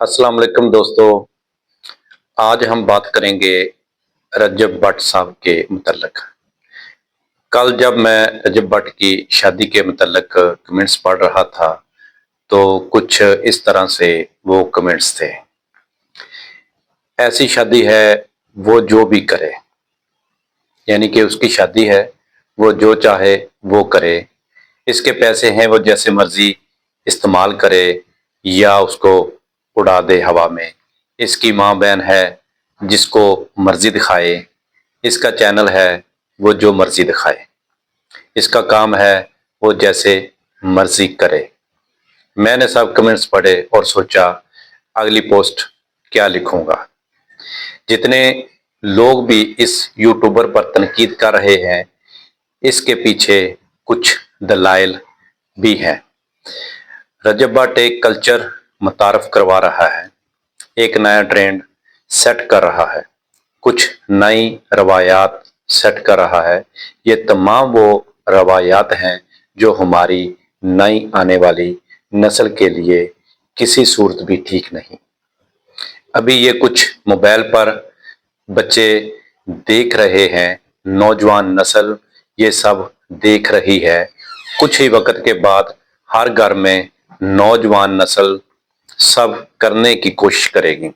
अस्सलाम वालेकुम दोस्तों। आज हम बात करेंगे रजब भट्ट साहब के मुतल्लिक। कल जब मैं रजब भट्ट की शादी के मुतल्लिक कमेंट्स पढ़ रहा था तो कुछ इस तरह से वो कमेंट्स थे। ऐसी शादी है वो जो भी करे, यानी कि उसकी शादी है, वो जो चाहे वो करे। इसके पैसे हैं, वो जैसे मर्जी इस्तेमाल करे या उसको उड़ा दे हवा में। इसकी माँ बहन है, जिसको मर्जी दिखाए। इसका चैनल है, वो जो मर्जी दिखाए। इसका काम है, वो जैसे मर्जी करे। मैंने सब कमेंट्स पढ़े और सोचा अगली पोस्ट क्या लिखूंगा। जितने लोग भी इस यूट्यूबर पर तनकीद कर रहे हैं, इसके पीछे कुछ दलाइल भी हैं। रजब भट्ट एक कल्चर मुतारफ करवा रहा है, एक नया ट्रेंड सेट कर रहा है, कुछ नई रवायात सेट कर रहा है। ये तमाम वो रवायात हैं जो हमारी नई आने वाली नस्ल के लिए किसी सूरत भी ठीक नहीं। अभी ये कुछ मोबाइल पर बच्चे देख रहे हैं, नौजवान नस्ल ये सब देख रही है। कुछ ही वक्त के बाद हर घर में नौजवान नस्ल सब करने की कोशिश करेगी।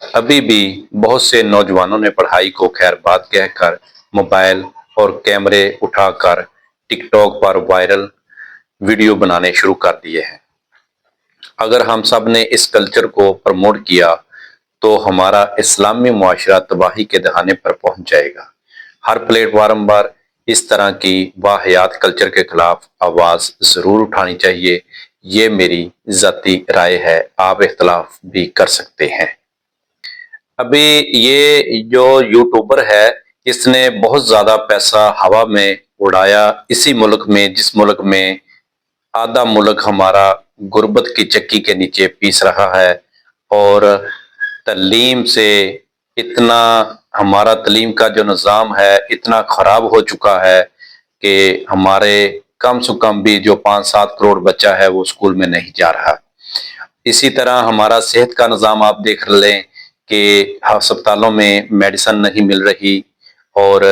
अभी भी बहुत से नौजवानों ने पढ़ाई को खैर बात कहकर मोबाइल और कैमरे उठाकर टिकटॉक पर वायरल वीडियो बनाने शुरू कर दिए हैं। अगर हम सब ने इस कल्चर को प्रमोट किया तो हमारा इस्लामी मुआशरा तबाही के दहाने पर पहुंच जाएगा। हर प्लेटफार्म पर इस तरह की वाहियात कल्चर के खिलाफ आवाज जरूर उठानी चाहिए। ये मेरी ज़ाती राय है, आप इख्तलाफ भी कर सकते हैं। अभी ये जो यूट्यूबर है, इसने बहुत ज्यादा पैसा हवा में उड़ाया इसी मुल्क में, जिस मुल्क में आधा मुल्क हमारा गुर्बत की चक्की के नीचे पीस रहा है। और तलीम से इतना हमारा तलीम का जो निज़ाम है इतना खराब हो चुका है कि हमारे कम से कम भी जो 5-7 करोड़ बच्चा है वो स्कूल में नहीं जा रहा। इसी तरह हमारा सेहत का निज़ाम आप देख लें कि अस्पतालों में मेडिसिन नहीं मिल रही। और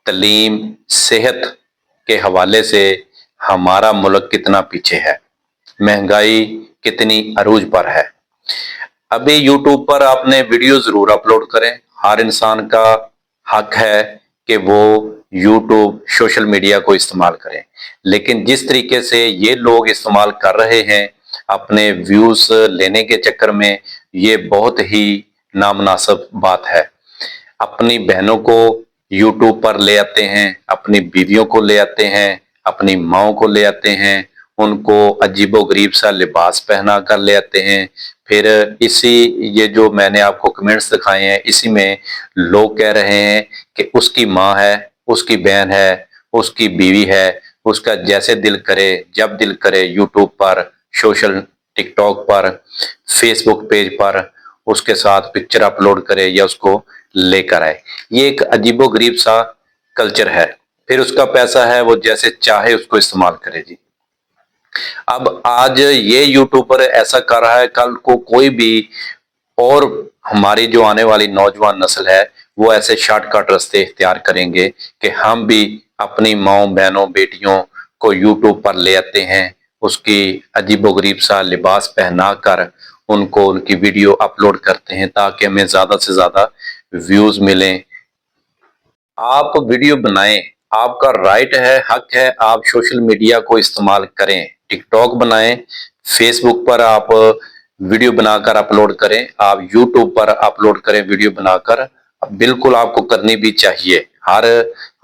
तलीम सेहत के हवाले से हमारा मुल्क कितना पीछे है, महंगाई कितनी अरूज पर है। अभी यूट्यूब पर आपने वीडियो जरूर अपलोड करें, हर इंसान का हक है कि वो यूट्यूब सोशल मीडिया को इस्तेमाल करें। लेकिन जिस तरीके से ये लोग इस्तेमाल कर रहे हैं अपने व्यूज लेने के चक्कर में, ये बहुत ही नामुनासिब बात है। अपनी बहनों को यूट्यूब पर ले आते हैं, अपनी बीवियों को ले आते हैं, अपनी माओ को ले आते हैं, उनको अजीबोगरीब सा लिबास पहना कर ले आते हैं। फिर इसी ये जो मैंने आपको कमेंट्स दिखाए हैं, इसी में लोग कह रहे हैं कि उसकी माँ है, उसकी बहन है, उसकी बीवी है, उसका जैसे दिल करे जब दिल करे यूट्यूब पर, सोशल टिकटॉक पर, फेसबुक पेज पर उसके साथ पिक्चर अपलोड करे या उसको लेकर आए। ये एक अजीबोगरीब सा कल्चर है। फिर उसका पैसा है, वो जैसे चाहे उसको इस्तेमाल करे जी। अब आज ये यूट्यूबर ऐसा कर रहा है, कल को कोई भी और हमारी जो आने वाली नौजवान नस्ल है वो ऐसे शॉर्टकट रास्ते इख्तियार करेंगे कि हम भी अपनी माओ बहनों बेटियों को यूट्यूब पर ले आते हैं, उसकी अजीबोगरीब सा लिबास पहना कर उनको उनकी वीडियो अपलोड करते हैं ताकि हमें ज्यादा से ज्यादा व्यूज मिलें। आप वीडियो बनाएं, आपका राइट है, हक है, आप सोशल मीडिया को इस्तेमाल करें। टिकटॉक बनाएं, फेसबुक पर आप वीडियो बनाकर अपलोड करें, आप यूट्यूब पर अपलोड करें वीडियो बनाकर। बिल्कुल आपको करनी भी चाहिए, हर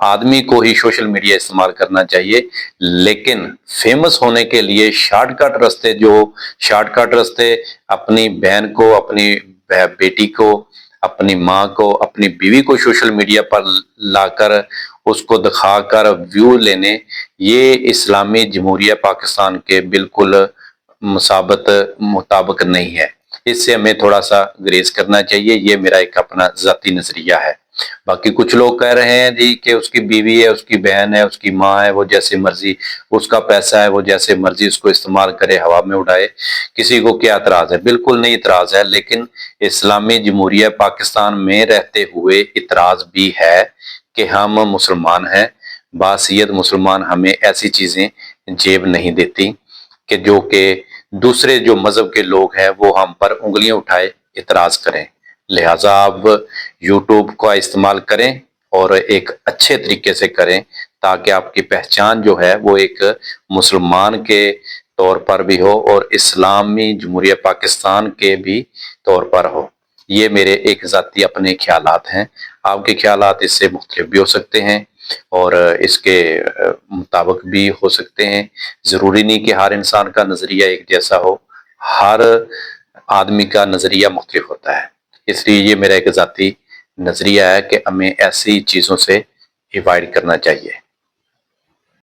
आदमी को ही सोशल मीडिया इस्तेमाल करना चाहिए। लेकिन फेमस होने के लिए शॉर्टकट रास्ते, जो शॉर्टकट रास्ते अपनी बहन को, अपनी बेटी को, अपनी माँ को, अपनी बीवी को सोशल मीडिया पर लाकर उसको दिखाकर व्यू लेने, ये इस्लामी जमहूरिया पाकिस्तान के बिल्कुल मुताबिक नहीं है। इससे हमें थोड़ा सा ग्रेज करना चाहिए। ये मेरा एक अपना ज़ाती नजरिया है। बाकी कुछ लोग कह रहे हैं जी कि उसकी बीवी है, उसकी बहन है, उसकी माँ है, वो जैसे मर्जी, उसका पैसा है, वो जैसे मर्जी उसको इस्तेमाल करे, हवा में उड़ाए, किसी को क्या इतराज है? बिल्कुल नहीं इतराज है, लेकिन इस्लामी जमहूरिया पाकिस्तान में रहते हुए इतराज भी है कि हम मुसलमान हैं, बासियत मुसलमान, हमें ऐसी चीजें जेब नहीं देती कि जो कि दूसरे जो मजहब के लोग हैं वो हम पर उंगलियां उठाए इतराज करें। लिहाजा आप यूट्यूब का इस्तेमाल करें और एक अच्छे तरीके से करें, ताकि आपकी पहचान जो है वो एक मुसलमान के तौर पर भी हो और इस्लामी जमहूरिया पाकिस्तान के भी तौर पर हो। ये मेरे एक ज़ाती अपने ख्यालात हैं। आपके ख्यालात इससे मुख्तलिफ भी हो सकते हैं और इसके मुताबिक भी हो सकते हैं। ज़रूरी नहीं कि हर इंसान का नज़रिया एक जैसा हो, हर आदमी का नज़रिया मुख्तलिफ होता है। इसलिए ये मेरा एक ज़ाती नज़रिया है कि हमें ऐसी चीज़ों से अवॉइड करना चाहिए।